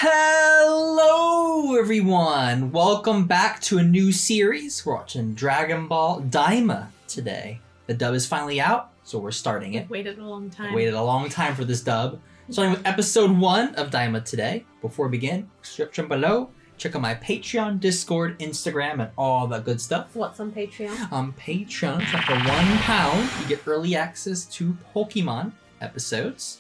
Hello everyone! Welcome back to a new series. We're watching Dragon Ball Daima today. The dub is finally out, so we're starting it. Waited a long time. Waited a long time for this dub. Starting with episode 1 of Daima today. Before we begin, description below. Check out my Patreon, Discord, Instagram, and all that good stuff. What's on Patreon? On Patreon, for £1, you get early access to Pokemon episodes,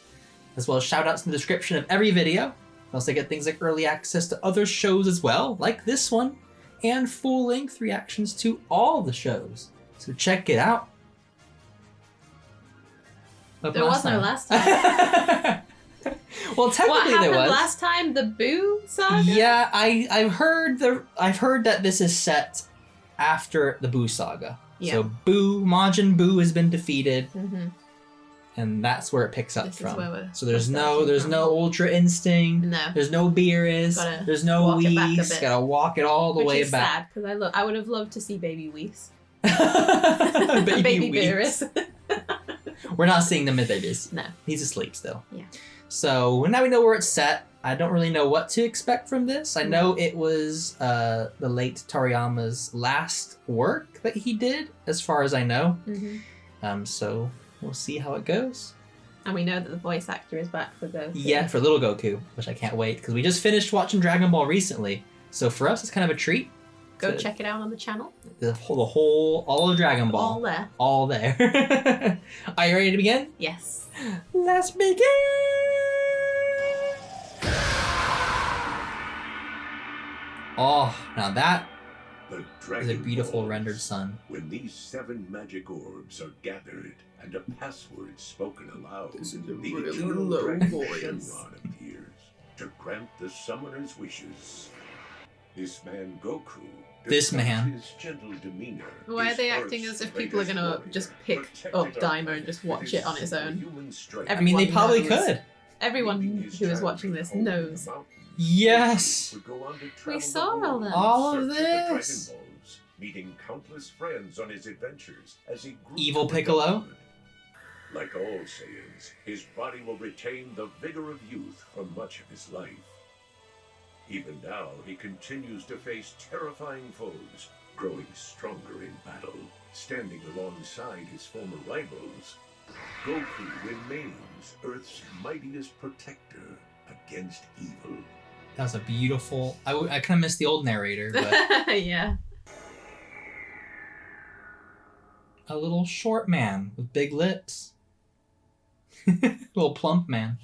as well as shoutouts in the description of every video. You also get things like early access to other shows as well, like this one, and full-length reactions to all the shows. So check it out. There was no last time. Well, technically there was. What happened last time? The Buu saga? Yeah, I've heard that this is set after the Buu saga. Yeah. So Majin Buu has been defeated. Mm-hmm. And that's where it picks up from. So there's no Ultra Instinct. No. There's no Beerus. There's no Whis. Gotta walk it all the way back. Which is sad, because I would have loved to see Baby Whis. Baby Beerus. We're not seeing them as babies. No. He's asleep still. Yeah. So now we know where it's set. I don't really know what to expect from this. I know it was the late Toriyama's last work that he did, as far as I know. Mm-hmm. So we'll see how it goes. And we know that the voice actor is back for Goku. Yeah, for little Goku, which I can't wait, because we just finished watching Dragon Ball recently. So for us, it's kind of a treat. Go check it out on the channel. All of Dragon Ball. All there. All there. Are you ready to begin? Yes. Let's begin! Oh, now that is a beautiful rendered sun. When these 7 magic orbs are gathered and a password spoken aloud, the eternal dragon Shenron appears to grant the summoner's wishes. This man Goku. His gentle demeanor. Why are they acting as if people are gonna just pick up Daima and just watch it on its own? I mean, they probably could. Everyone who is watching this knows. Yes! We saw all of this! Meeting countless friends on his adventures as he grew. Evil Piccolo? Like all Saiyans, his body will retain the vigor of youth for much of his life. Even now, he continues to face terrifying foes, growing stronger in battle. Standing alongside his former rivals, Goku remains Earth's mightiest protector against evil. That was a beautiful... I kind of missed the old narrator, but... Yeah. A little short man with big lips. Little plump man.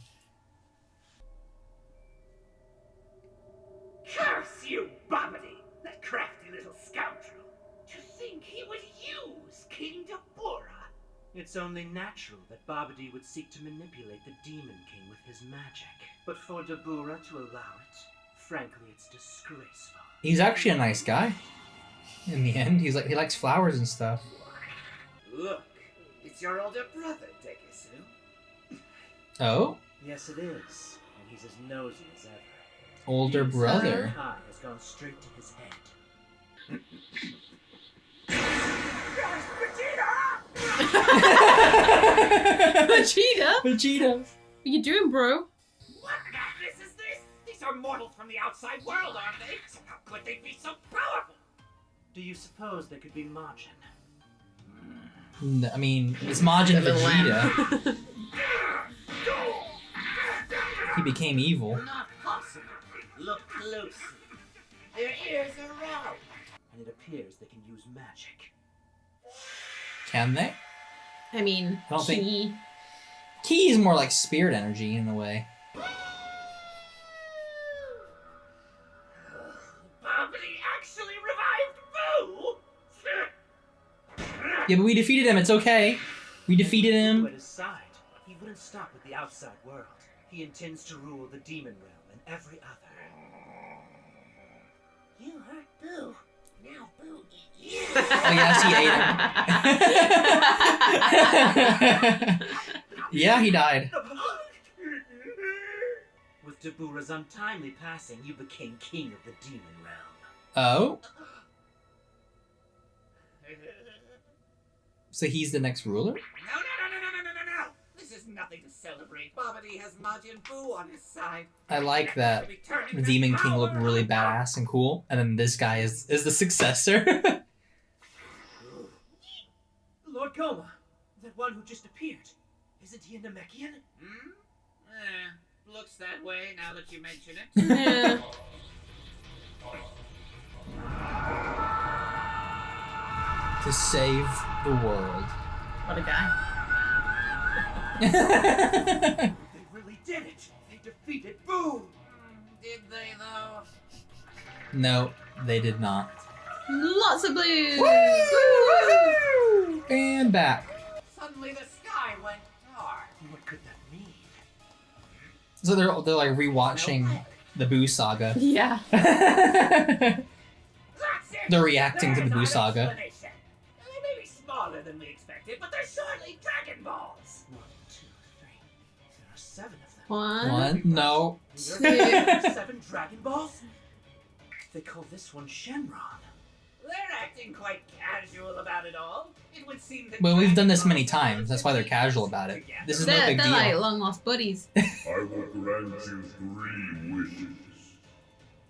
Curse you, Babidi, that crafty little scoundrel. To think he would use King Dabura. It's only natural that Babidi would seek to manipulate the Demon King with his magic. But for Dabura to allow it, frankly, it's disgraceful. He's actually a nice guy. In the end, he likes flowers and stuff. Look, it's your older brother, Degesu. Oh? Yes, it is. And he's as nosy as ever. Older brother. Eye has gone straight to his head. Vegeta? Vegeta. What you doing, bro? What madness is this? These are mortals from the outside world, aren't they? So how could they be so powerful? Do you suppose they could be Majin? No, I mean, it's Majin Vegeta. He became evil. Not possible. Look closely. Their ears are round. And it appears they can use magic. Can they? I mean, I don't think... Ki is more like spirit energy in a way. Babidi actually revived Buu! Yeah, but we defeated him. It's okay. We defeated him. At his side, he wouldn't stop with the outside world. He intends to rule the demon realm and every other. You hurt Buu. Now Buu eat you. Oh yes, he ate him. Yeah, he died. With Dabura's untimely passing, you became king of the demon realm. Oh? So he's the next ruler? No. This is nothing to celebrate. Babidi has Majin Buu on his side. I like that the Demon King looked really badass and cool, and then this guy is the successor. Lord Gomah, that one who just appeared. Isn't he a Namekian? Looks that way now that you mention it. To save the world. What a guy. They really did it. They defeated Buu. Did they though? No, they did not. Lots of blues! Woo! And back. Suddenly the sky went dark. What could that mean? So they're like rewatching the Buu saga. Yeah. They're reacting to the Buu saga. They may be smaller than we expected, but they're surely Dragon Balls. 1, 2, 3. There are 7 of them. One. No. 7 Dragon Balls? They call this one Shenron. They're acting quite casual about it all. It would seem that. Well, we've done this many times. That's why they're casual about it. This is no They're big deal. like long lost buddies. I will grant you 3 wishes.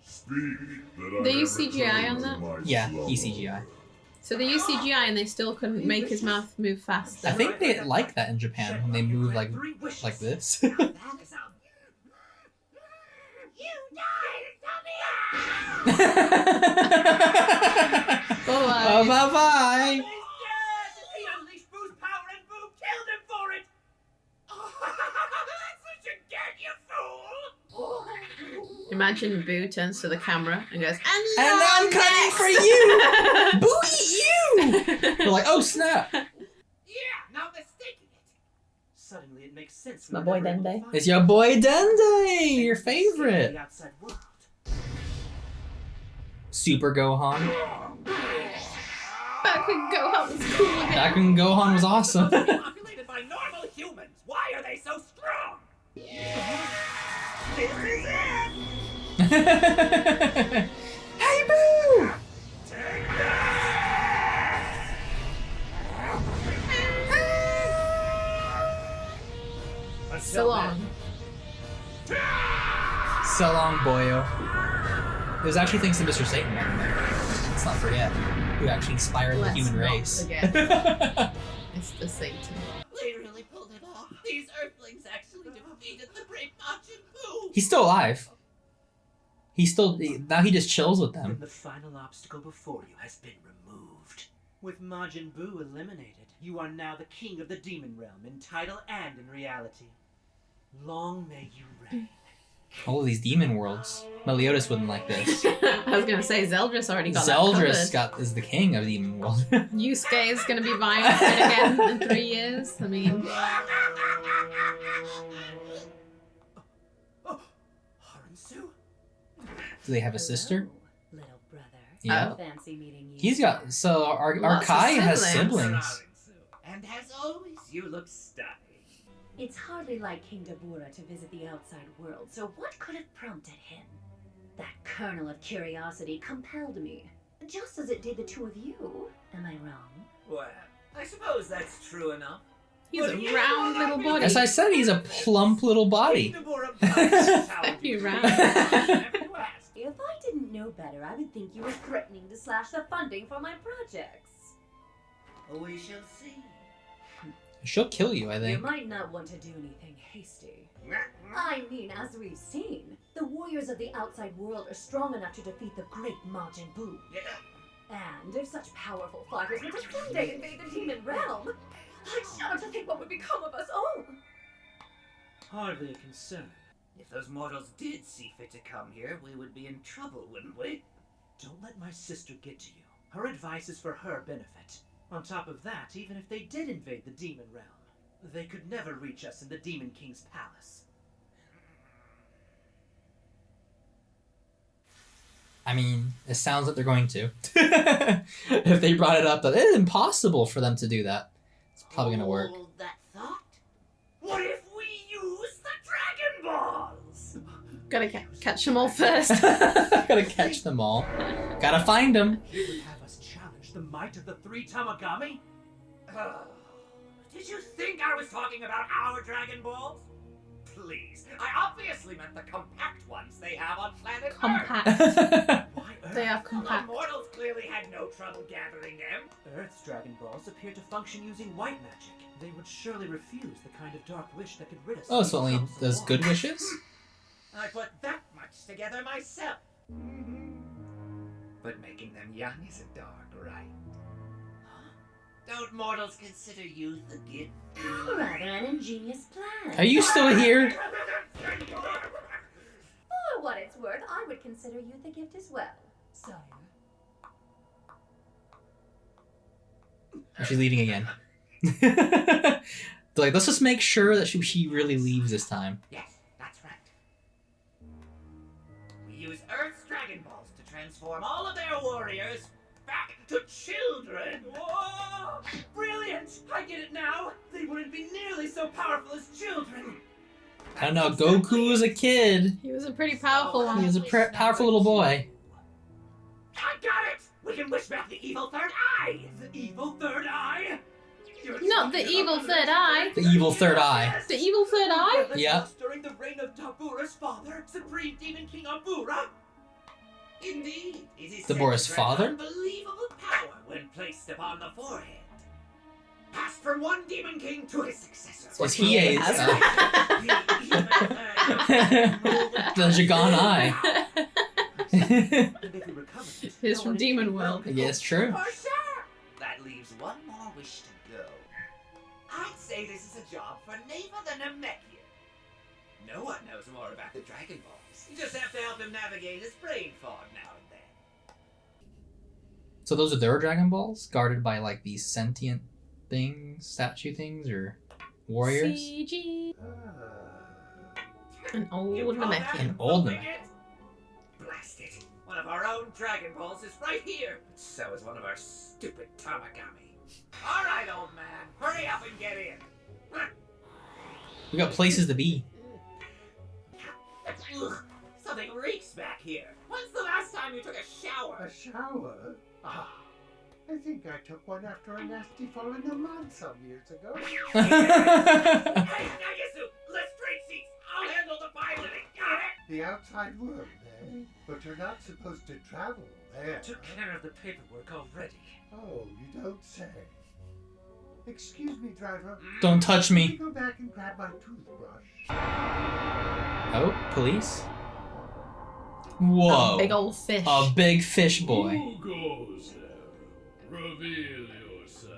Speak that They I use may CGI return on to that? my Yeah, slumber. ECGI. So they use CGI and they still couldn't make his mouth move faster. I think they like that in Japan when they move like this. That is a. You died, Oh, bye-bye. He's dead! He unleashed Boo's power and Boo killed him for it! That's what you get, you fool! Imagine Boo turns to the camera and goes, And I'm coming for you! Boo eat you! They're like, oh snap! Yeah, not mistaking it. Suddenly it makes sense. My boy Dende. It's your boy Dende, your favorite. The outside world. Super Gohan. Back when Gohan was cool again. Back when Gohan was awesome. Populated by normal humans. Why are they so strong? This is it! Hey Boo! Take that! So long. So long, boyo. It was actually thanks to Mr. Satan back there. Let's not forget. Who actually inspired the Let's human not race. forget. Mr. Satan. They really pulled it off. These Earthlings actually defeated the great Majin Buu. He's still alive. Now he just chills with them. The final obstacle before you has been removed. With Majin Buu eliminated, you are now the king of the demon realm in title and in reality. Long may you reign. All of these demon worlds. Meliodas wouldn't like this. I was gonna say Zeldris already got Zeldris that is the king of demon world. covered. Yusuke is gonna be vying for it again in 3 years. I mean, Haransu? Do they have a sister? Little brother. Yeah. Fancy meeting you. He's got our Lots of Kai has siblings. siblings. And as always, you look stunning. It's hardly like King Dabura to visit the outside world, so what could have prompted him? That kernel of curiosity compelled me, just as it did the two of you. Am I wrong? Well, I suppose that's true enough. he's a round little body. As I said, he's a plump little body. Very round. If I didn't know better, I would think you were threatening to slash the funding for my projects. We shall see. She'll kill you, I You think. might not want to do anything hasty. I mean, as we've seen, the warriors of the outside world are strong enough to defeat the great Majin Buu. Yeah. And if such powerful fighters were to someday invade the demon realm, I shudder to think what would become of us all. Hardly a concern. If those mortals did see fit to come here, we would be in trouble, wouldn't we? Don't let my sister get to you. Her advice is for her benefit. On top of that, even if they did invade the demon realm, they could never reach us in the Demon King's palace. I mean, it sounds like they're going to. If they brought it up, that it's impossible for them to do that. It's probably gonna work. Hold that thought. What if we use the Dragon Balls? Gotta catch them all first. Gotta catch them all. Gotta find them. You would have us challenge the might of the 3 Tamagami? Did you think I was talking about our Dragon Balls? Please, I obviously meant the compact ones they have on planet Earth. Compact. Why Earth? They are compact. The mortals clearly had no trouble gathering them. Earth's Dragon Balls appear to function using white magic. They would surely refuse the kind of dark wish that could rid us. Oh, so only of does war. good wishes? I put that much together myself. But making them young isn't dark, right? Don't mortals consider youth a gift? Rather an ingenious plan. Are you still here? For what it's worth, I would consider youth a gift as well, sire. Oh, she's leaving again. They're like, let's just make sure that she really leaves this time. Yes, that's right. We use Earth's Dragon Balls to transform all of their warriors back to children. Whoa! Brilliant! I get it now. They wouldn't be nearly so powerful as children. I don't know, Goku was a kid. He was a pretty powerful He one. was a powerful little boy. I got it! We can wish back the evil third eye! The evil third eye? Not the evil third eye. The evil third eye. The evil third eye? Yeah. During the reign of Dabura's father, Supreme Demon King Abura. Indeed, it is Dabura's said to grant father? unbelievable power when placed upon the forehead. Passed from one demon king to his successor. Was he a... Yes. the Jagan eye. And if we recover it, He's from Demon World. Yeah, it's true. For sure! That leaves one more wish to go. I'd say this is a job for Neva the Namekian. No one knows more about the Dragon Balls. You just have to help him navigate his brain fog now and then. So those are their Dragon Balls? Guarded by, like, these sentient things, statue things, or warriors? CG. An old You call that Namekian. An old moving Namekian. it? Blast it. One of our own Dragon Balls is right here. So is one of our stupid Tamagami. All right, old man. Hurry up and get in. We got places to be. Ugh, something reeks back here. When's the last time you took a shower? A shower? Ah, I think I took one after a nasty fall in the mud some years ago. Hey, Degesu, let's trade seats. I'll handle the piloting. Got it? The outside world, eh? But you're not supposed to travel there. took care of the paperwork already. Oh, you don't say. Excuse me, driver. Don't touch Let me me. go back and grab my toothbrush. Oh, police? Whoa. A big old fish. A big fish boy. Who goes there? Reveal yourself.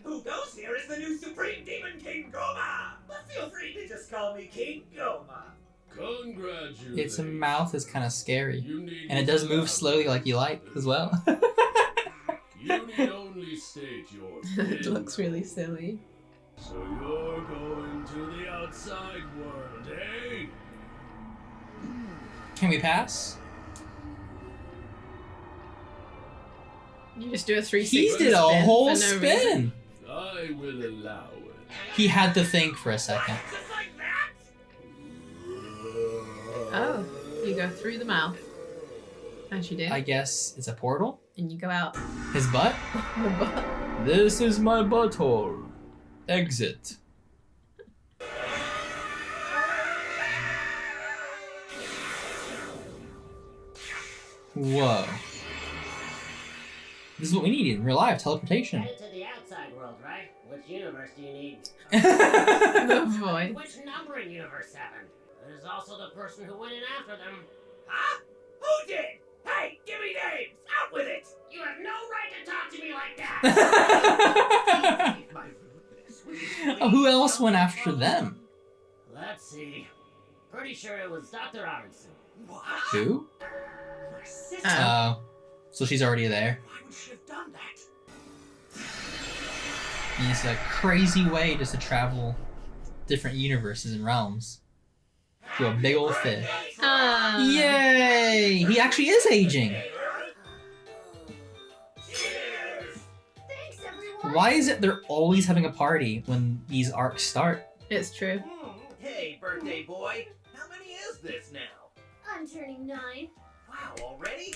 Who goes here is the new Supreme Demon King Gomah. But feel free to just call me King Gomah. Congratulations. Its mouth is kind of scary. You need And it does move slowly like you like as well. You need only state your It looks really silly. So you're going to the outside world, eh? Can we pass? You just do a 360 He did a spin whole for no spin. reason. I will allow it. He had to think for a second. Just like that? Oh, you go through the mouth. As you do. I guess it's a portal? And you go out His butt? the butt. This is my butthole. Exit. Whoa. This is what we need in real life, teleportation. Headed to the outside world, right? Which universe do you need? The voice. Which number in Universe 7? There's also the person who went in after them. Huh? Who did? Hey, give me names! Out with it! You have no right to talk to me like that! Leave my rudeness, will you please? Who else went after them? Let's see. Pretty sure it was Dr. Aronson. What? Who? My sister? Oh. So she's already there. Why would she have done that? It's a crazy way just to travel different universes and realms. To a big old fish. Yay! He actually is aging. Thanks, everyone. Why is it they're always having a party when these arcs start? It's true. Hey, birthday boy. How many is this now? I'm turning 9. Wow, already?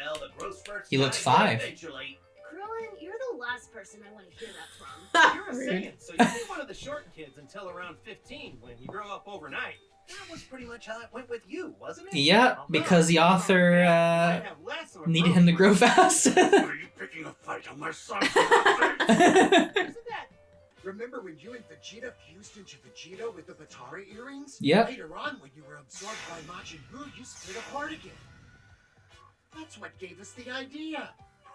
Well, the growth spurt's He looks gotta 5. come eventually. Krillin, you're the last person I want to hear that from. You're a Saiyan, so you'll be one of the short kids until around 15 when you grow up overnight. That was pretty much how it went with you, wasn't it? Yeah, because the author needed him to grow fast. Are you picking a fight on my son? Isn't that? Remember when you and Vegeta fused into Vegeta with the Batara earrings? Yep. Later on, when you were absorbed by Majin Buu, you split apart again. That's what gave us the idea.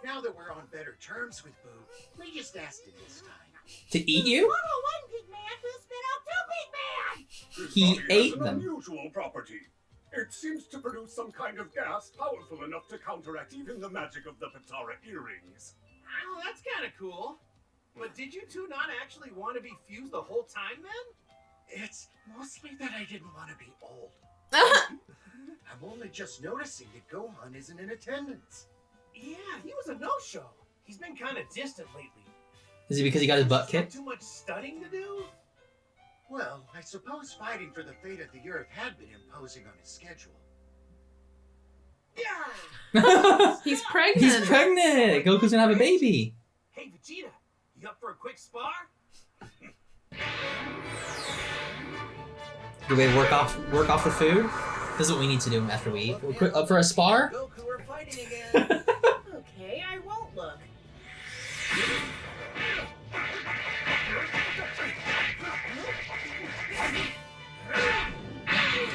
Now that we're on better terms with Buu, we just asked him this time. To eat you? One big man who spit out two big men! His He body ate has an them. unusual property. It seems to produce some kind of gas powerful enough to counteract even the magic of the Batara earrings. Oh, that's kind of cool. But did you two not actually want to be fused the whole time then? It's mostly that I didn't want to be old. I'm only just noticing that Gohan isn't in attendance. Yeah, he was a no-show. He's been kind of distant lately. Is it because he got his butt He's got kicked? too much studying to do? Well, I suppose fighting for the fate of the Earth had been imposing on his schedule. Yeah! He's pregnant. He's pregnant! Goku's gonna have a baby. Hey, Vegeta, you up for a quick spar? Do we work off the food? This is what we need to do after we eat. We're quick, up for a spar? Goku are fighting again. Okay, I won't look.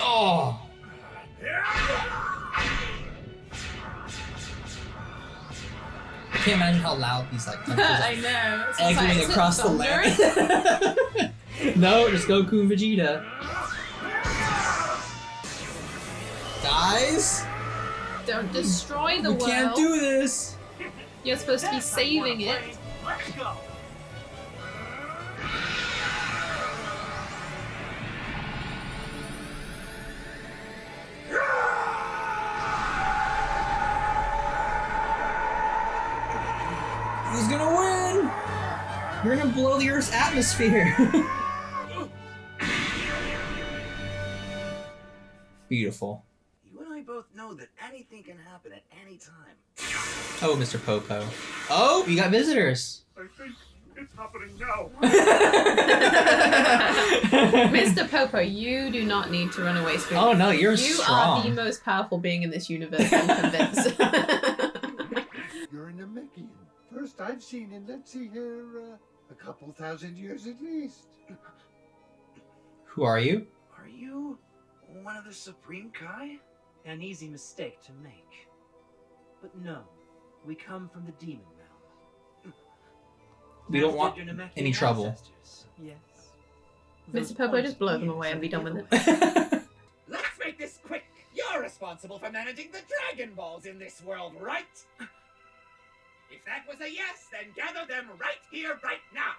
Oh! I can't imagine how loud these like punches I are. know. It's Echoing like, across the land. No, just Goku and Vegeta. Guys, Don't destroy the we world. can't do this. You're supposed to be saving it. Let's go. Who's gonna win? You're gonna blow the Earth's atmosphere. Beautiful. You and I both know that anything can happen at any time. Oh, Mr. Popo. Oh, you got visitors. I think it's happening now. Mr. Popo, you do not need to run away screaming. Oh no, you're You strong. are the most powerful being in this universe, I'm convinced. You're an Namekian. First I've seen in, let's see here, a couple thousand years at least. Who are you? Are you one of the Supreme Kai? An easy mistake to make. But no, we come from the demon realm. We don't As want did your Namekian any trouble. ancestors. Yes. Mr. Popo, just blow them away and be done with it. Let's make this quick. You're responsible for managing the Dragon Balls in this world, right? If that was a yes, then gather them right here, right now.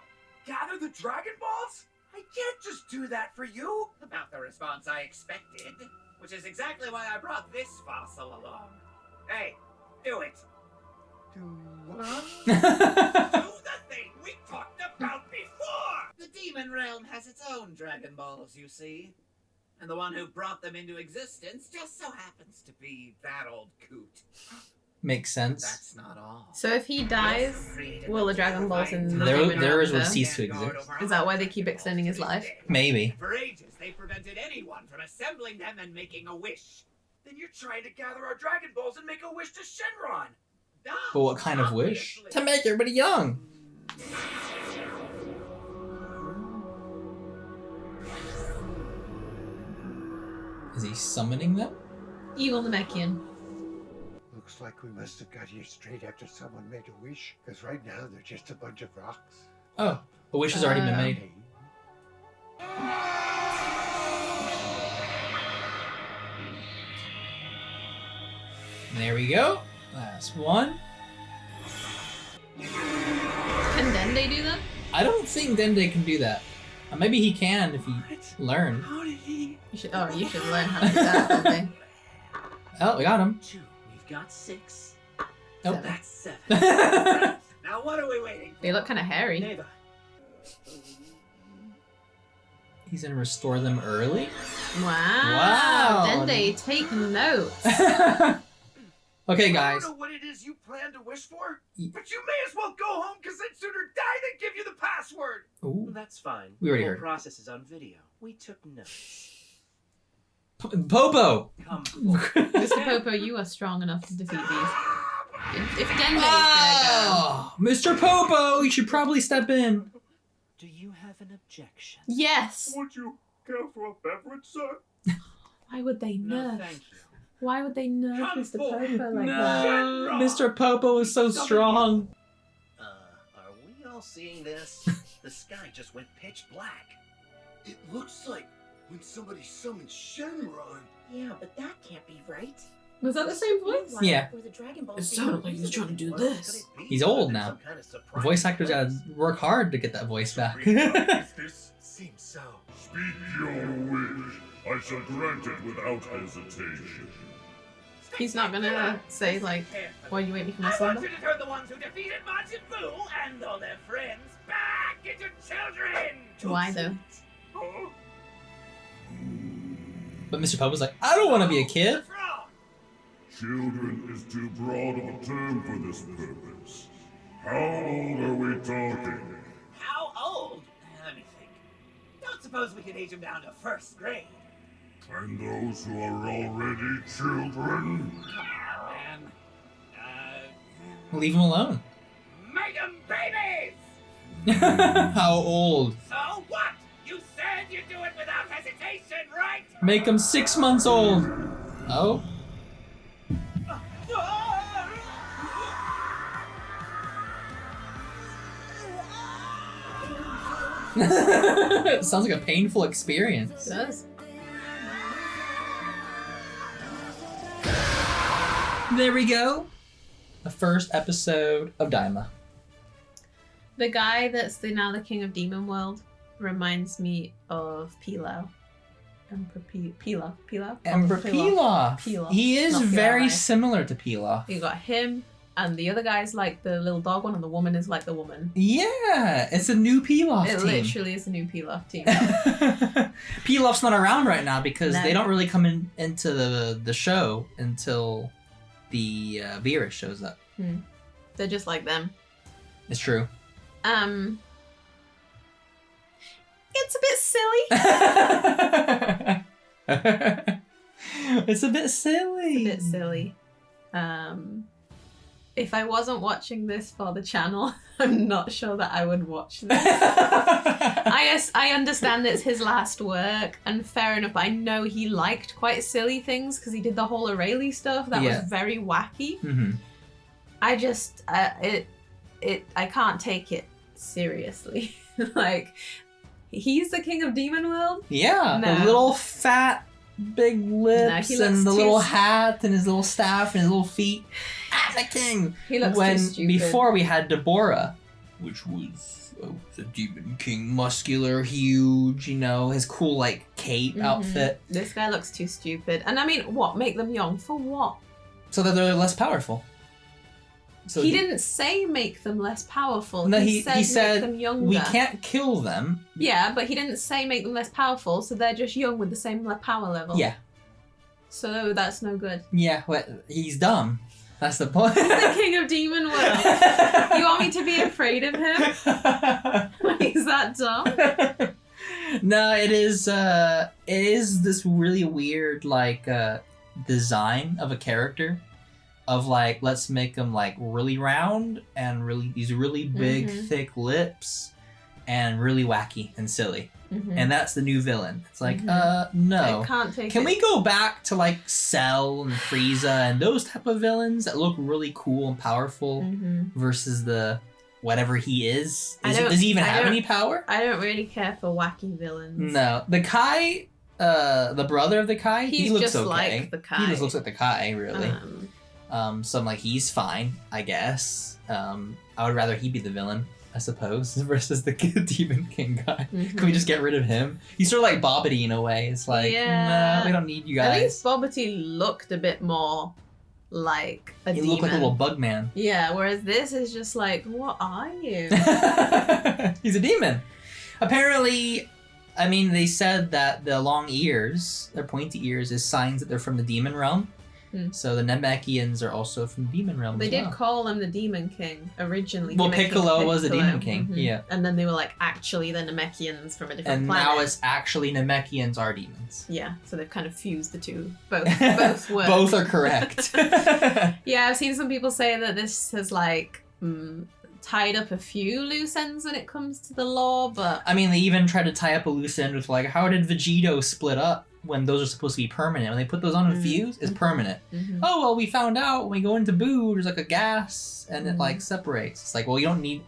Gather the Dragon Balls? I can't just do that for you. About the response I expected, which is exactly why I brought this fossil along. Hey, do it. Do what? Do the thing we talked about before! The Demon Realm has its own Dragon Balls, you see. And the one who brought them into existence just so happens to be that old coot. Makes sense. That's not all. So if he dies, will the Dragon Balls in the Demon Realm Theirs would there? cease to exist. Is that why they keep extending his life? Maybe. For ages, they prevented anyone from assembling them and making a wish. Then you're trying to gather our Dragon Balls and make a wish to Shenron. No, But what kind of wish? obviously. To make everybody young. Is he summoning them? Evil Namekian. Looks like we must have got here straight after someone made a wish, because right now they're just a bunch of rocks. Oh, a wish has already been made. Hey, There we go. Last one. Can Dende do that? I don't think Dende can do that. Maybe he can if he learn. How did he? You should learn how to do that, Dende. Oh, we got him. 2. We've got 6. Oh. That's 7. Now what are we waiting for? They look kind of hairy. Neva. He's gonna restore them early. Wow. Wow. Dende, take notes. Okay, I guys. don't know what it is you plan to wish for, but you may as well go home because I'd sooner die than give you the password. Ooh. That's fine. We already the heard. whole process is on video. We took notes. Popo! Come. Mr. Popo, you are strong enough to defeat these. If Denver is Oh, Mr. Popo, you should probably step in. Do you have an objection? Yes. Would you care for a beverage, sir? Why would they No, nerf? thank you. Why would they nerf Come Mr. forth. Popo like that? No, Mr. Popo is so strong. Are we all seeing this? The sky just went pitch black. It looks like when somebody summons Shenron. Yeah, but that can't be right. Was that the same voice? Yeah. Or the Dragon Ball It Z sounded like he was trying to do this. He's old now. The voice actors gotta work hard to get that voice back. Seems so. Speak your wish. I shall grant it without hesitation. He's not gonna say, like, why you wait me for my I want slumber? you to turn the ones who defeated Majin Buu and all their friends back into children! Why, though? Huh? But Mr. Popo's like, I don't want to be a kid. What's wrong? Children is too broad of a term for this purpose. How old are we talking? How old? Let me think. Don't suppose we could age him down to first grade. And those who are already children? Come on, man. Leave him alone. Make them babies! How old? So what? You said you'd do it without hesitation, right? Make him 6 months old. Oh? It sounds like a painful experience. It does. There we go. The first episode of Daima. The guy that's now the king of Demon World reminds me of Pilaf. Emperor Pilaf. Emperor Pilaf. Pilaf. He is Not very Pilaf. similar to Pilaf. You got him, and the other guy's like the little dog one, and the woman is like the woman. Yeah, it's a new Pilaf It team. literally is a new Pilaf team. Pilaf's not around right now because No. they don't really come into the show until the Vera shows up. They're just like them. It's true. It's a bit silly. It's a bit silly. A bit silly. If I wasn't watching this for the channel, I'm not sure that I would watch this. I understand it's his last work, and fair enough. I know he liked quite silly things because he did the whole Aurelie stuff. That was very wacky. Mm-hmm. I just, I can't take it seriously. Like, he's the king of Demon World? Yeah, No. the little fat, big lips he looks and the too little s- hat and his little staff and his little feet. I'm the king. He looks when too stupid. before we had Deborah, which was the Demon King, muscular, huge. You know, his cool like cape outfit, This guy looks too stupid. And I mean, what? Make them young? For what? so that they're less powerful. So He didn't say make them less powerful. No, he he said make them younger. we can't kill them. Yeah, but he didn't say make them less powerful, so they're just young with the same power level. Yeah, So that's no good. yeah. Well, he's dumb. That's the point. He's the king of Demon World. You want me to be afraid of him? He's that dumb? No, it is this really weird like design of a character of like, let's make him like really round and these really big thick lips and really wacky and silly. And that's the new villain. It's like, no. I can't take Can it. we go back to like Cell and Frieza and those type of villains that look really cool and powerful versus the whatever he is? Does he even have any power? I don't really care for wacky villains. No. The Kai, the brother of the Kai, he He's looks just okay. like the Kai. He just looks like the Kai, really. Um, So I'm like, he's fine, I guess. I would rather he be the villain, I suppose, versus the Demon King guy. Can we just get rid of him? He's sort of like Bobbity in a way. It's like, nah, we don't need you At guys. least Bobbity looked a bit more like a He demon. looked like a little bug man. Yeah, whereas this is just like, what are you? He's a demon. Apparently, I mean, they said that the long ears, their pointy ears, is signs that they're from the demon realm. So the Namekians are also from Demon Realm. They as did well. call him the Demon King originally. Well, Demon Piccolo King was the Demon King, yeah. And then they were like, actually, the Namekians from a different And planet. now it's actually Namekians are demons. Yeah, so they've kind of fused the two. Both work. Both are correct. Yeah, I've seen some people say that this has like tied up a few loose ends when it comes to the lore, but I mean, they even tried to tie up a loose end with like, how did Vegito split up when those are supposed to be permanent? When they put those on a fuse, it's permanent. Oh, well, we found out when we go into Buu, there's like a gas and it like separates. It's like, well, you don't need...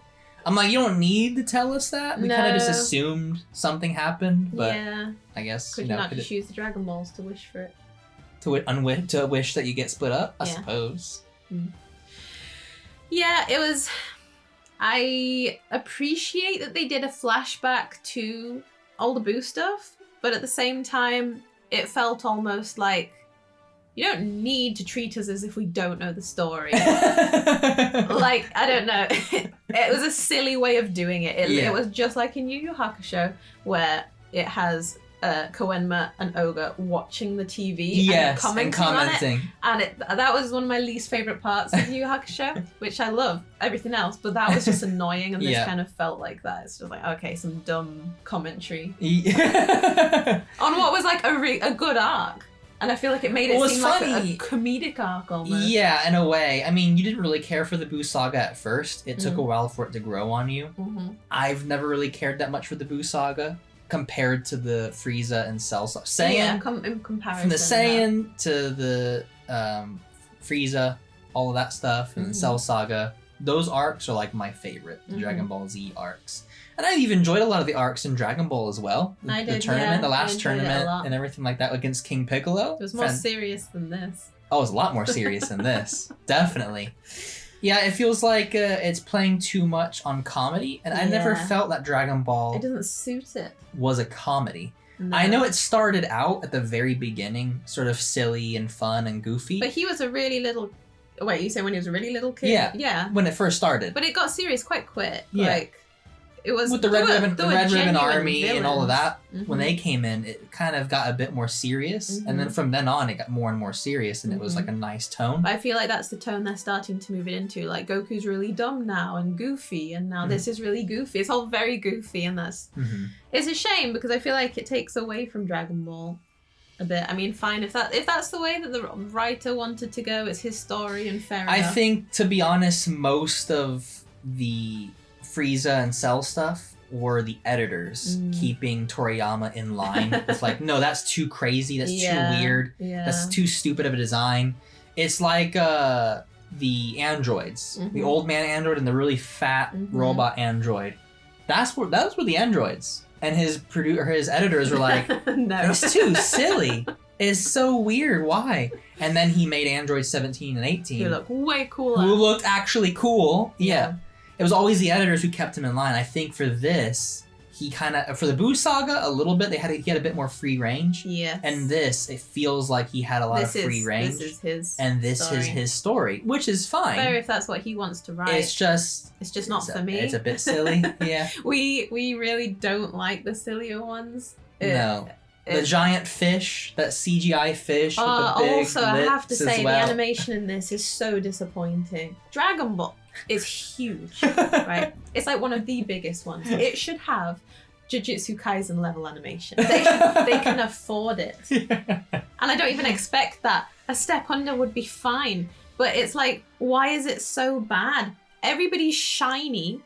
I'm like, you don't need to tell us that. We kind of just assumed something happened, but yeah. I guess, Could you not just use the Dragon Balls to wish for it? To wish that you get split up, I Yeah. suppose. Yeah, it was... I appreciate that they did a flashback to all the Buu stuff, but at the same time, it felt almost like you don't need to treat us as if we don't know the story. Like, I don't know. It was a silly way of doing it. It was just like in Yu Yu Hakusho, where it has Koenma and Ogre watching the TV and commenting on it. And that was one of my least favourite parts of Yu Yu Hakusho, which I love everything else, but that was just annoying, and this kind of felt like that. It's just like, okay, some dumb commentary on what was like a good arc. And I feel like it made it seem like a comedic arc almost. Yeah, in a way. I mean, you didn't really care for the Buu saga at first. It took a while for it to grow on you. I've never really cared that much for the Buu saga compared to the Frieza and Cell saga. In comparison. From the Saiyan to the Frieza, all of that stuff, and the Cell saga, those arcs are like my favorite, the Dragon Ball Z arcs. And I've even enjoyed a lot of the arcs in Dragon Ball as well. The tournament, the last tournament, and everything like that against King Piccolo. It was more serious than this. Oh, it was a lot more serious than this. Definitely. Yeah, it feels like it's playing too much on comedy, and I never felt that Dragon Ball... It doesn't suit it. ...was a comedy. No. I know it started out at the very beginning, sort of silly and fun and goofy. But he was a really little... Wait, you say when he was a really little kid? Yeah. Yeah. When it first started. But it got serious quite quick. Yeah. Like, it was... With the Red Ribbon Army villains. and all of that, when they came in, it kind of got a bit more serious. And then from then on, it got more and more serious, and it was like a nice tone. But I feel like that's the tone they're starting to move it into. Like, Goku's really dumb now and goofy, and now this is really goofy. It's all very goofy, and that's... It's a shame, because I feel like it takes away from Dragon Ball a bit. I mean, fine, if that's the way that the writer wanted to go, it's his story, and fair enough. I think, to be honest, most of the Frieza and Cell stuff were the editors keeping Toriyama in line with like, no, that's too crazy, that's too weird, that's too stupid of a design. It's like the androids, the old man android and the really fat robot android. Those were the androids, and his editors were like, no, it's too silly. It's so weird. Why? And then he made Android 17 and 18. Who looked way cooler. Who looked actually cool. Yeah. It was always the editors who kept him in line. I think for this, he kind of... For the Buu saga, a little bit, he had a bit more free range. Yes. And this, it feels like he had a lot of free range. This is his And this is his story, which is fine. Fair if that's what he wants to write. It's just not for me. It's a bit silly, yeah. We really don't like the sillier ones. No. The giant fish, that CGI fish with the big also, I have to say, well. the animation in this is so disappointing. Dragon Ball is huge, right? It's like one of the biggest ones. It should have Jujutsu Kaisen level animation. They can afford it. And I don't even expect that. A step under would be fine. But it's like, why is it so bad? Everybody's shiny.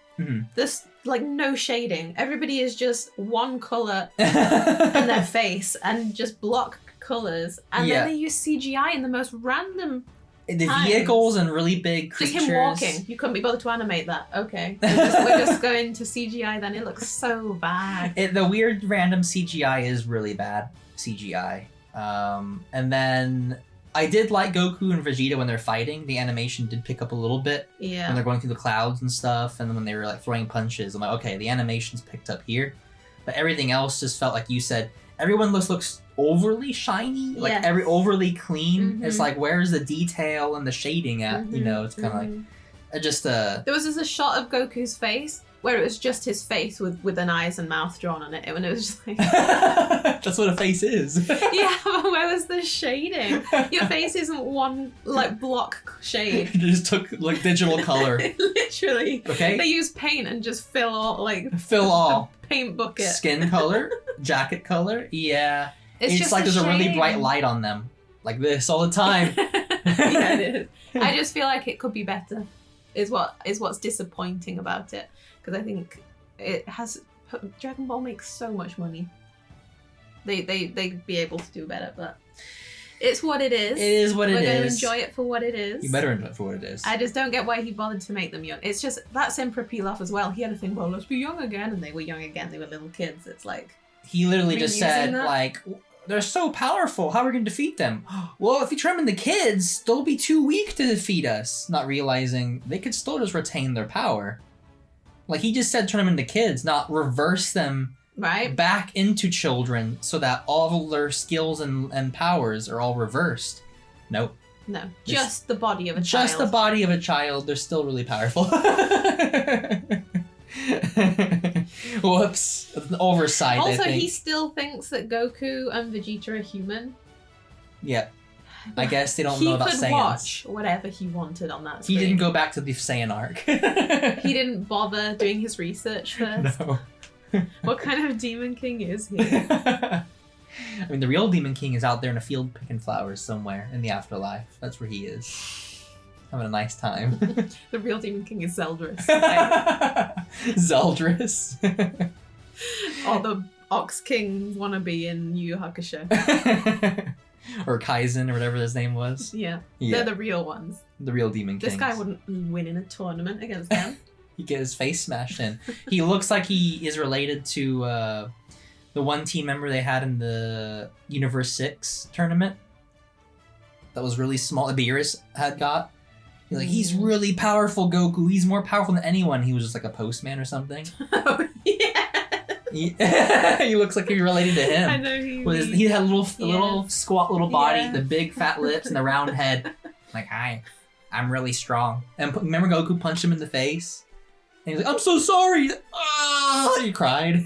There's like no shading. Everybody is just one colour in their face and just block colours. And then they use CGI in the most random times. Vehicles and really big creatures. Just him walking. You couldn't be bothered to animate that. Okay. We're just going to CGI then. It looks so bad. The weird random CGI is really bad CGI. And then I did like Goku and Vegeta when they're fighting. The animation did pick up a little bit. Yeah. When they're going through the clouds and stuff. And then when they were like throwing punches. I'm like, okay, the animation's picked up here. But everything else just felt like you said, everyone looks overly shiny, like overly clean. It's like, where's the detail and the shading at? You know, it's kind of like, just There was just a shot of Goku's face where it was just his face with an eyes and mouth drawn on it, and it was just like... That's what a face is. Yeah, but where was the shading? Your face isn't one, like, block shade. They just took, like, digital color. Literally. Okay. They use paint and just fill all, like... Fill all. Paint bucket. Skin color, jacket color, yeah. It's just like there's a really shading. bright light on them. Like this all the time. Yeah, it is. I just feel like it could be better, is what's disappointing about it. Because I think it has... Dragon Ball makes so much money. They'd be able to do better, but it's what it is. It is what it is. We're going to enjoy it for what it is. You better enjoy it for what it is. I just don't get why he bothered to make them young. It's just, that's Emperor Pilaf as well. He had a thing, well, let's be young again. And they were young again. They were little kids. It's like... He literally just said, that? like, they're so powerful. How are we going to defeat them? Well, if you turn them into kids, they'll be too weak to defeat us. Not realizing they could still just retain their power. Like, he just said turn them into kids, not reverse them back into children so that all of their skills and powers are all reversed. Nope. No, just the body of a child. Just the body of a child. They're still really powerful. Whoops. An oversight, also, I think. he still thinks that Goku and Vegeta are human. Yep. I guess they don't know about Saiyans. He could watch whatever he wanted on that screen. He didn't go back to the Saiyan arc. He didn't bother doing his research first. No. What kind of Demon King is he? I mean, the real Demon King is out there in a field picking flowers somewhere in the afterlife. That's where he is. Having a nice time. The real Demon King is Zeldris. Zeldris. Or the Ox King wannabe in Yu Yu Hakusho. Or Kaizen or whatever his name was. Yeah. They're the real ones. The real Demon Kings. This guy wouldn't win in a tournament against them. He'd get his face smashed in. He looks like he is related to the one team member they had in the Universe 6 tournament. That was really small. Beerus had got. Like, he's really powerful, Goku. He's more powerful than anyone. He was just like a postman or something. Oh, yeah. He looks like he's related to him. I know he had a little squat little body, the big fat lips, and the round head. Like, hi, I'm really strong. And remember Goku punched him in the face? And he's like, I'm so sorry. Ah, he cried.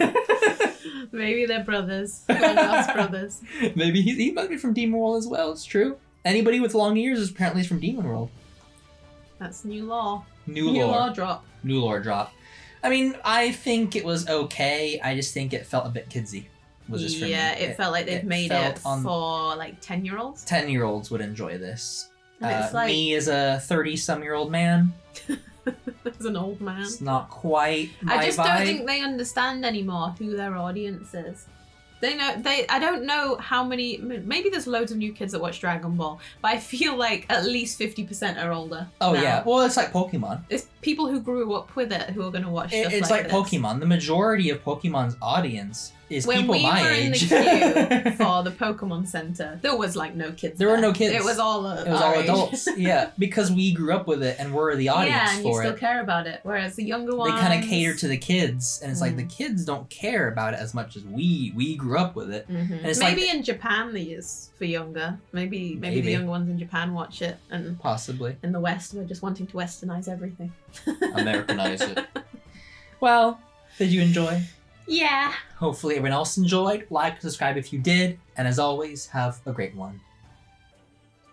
Maybe they're brothers. Long-lost brothers. Maybe he might be from Demon World as well. It's true. Anybody with long ears is apparently from Demon World. That's new law. New lore drop. New lore drop. I mean, I think it was okay. I just think it felt a bit kidsy. Was just for me. It felt like they've made it for like 10-year-olds. 10-year-olds would enjoy this. It's like... Me as a 30-some-year-old man. As an old man. It's not quite my I just vibe. don't think they understand anymore who their audience is. I don't know how many, maybe there's loads of new kids that watch Dragon Ball, but I feel like at least 50% are older. Oh now. yeah, well it's like Pokemon. It's people who grew up with it who are going to watch stuff It's like like Pokemon. The majority of Pokemon's audience is when people my age. When we were in the queue for the Pokemon Center, there was like no kids. There were no kids. It was all adults. Yeah, because we grew up with it and we're the audience yeah, and for you still it. care about it. Whereas the younger ones, they kind of cater to the kids, and it's like the kids don't care about it as much as we grew up with it. Mm-hmm. And it's maybe like, in Japan they is for younger. Maybe the younger ones in Japan watch it, and possibly in the West we're just wanting to Westernize everything. Americanize it. Well, did you enjoy? Yeah. Hopefully everyone else enjoyed. Like, subscribe if you did, and as always, have a great one.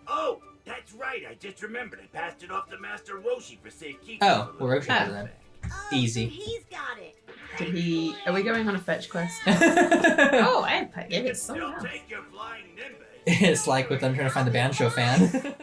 Oh, that's right. I just remembered. I passed it off to Master Roshi for safekeeping. Oh, well, Roshi has it then. Easy. He's got it. Did he? Are we going on a fetch quest? Oh, I gave it so well. It's like with them trying to find the Banjo fan.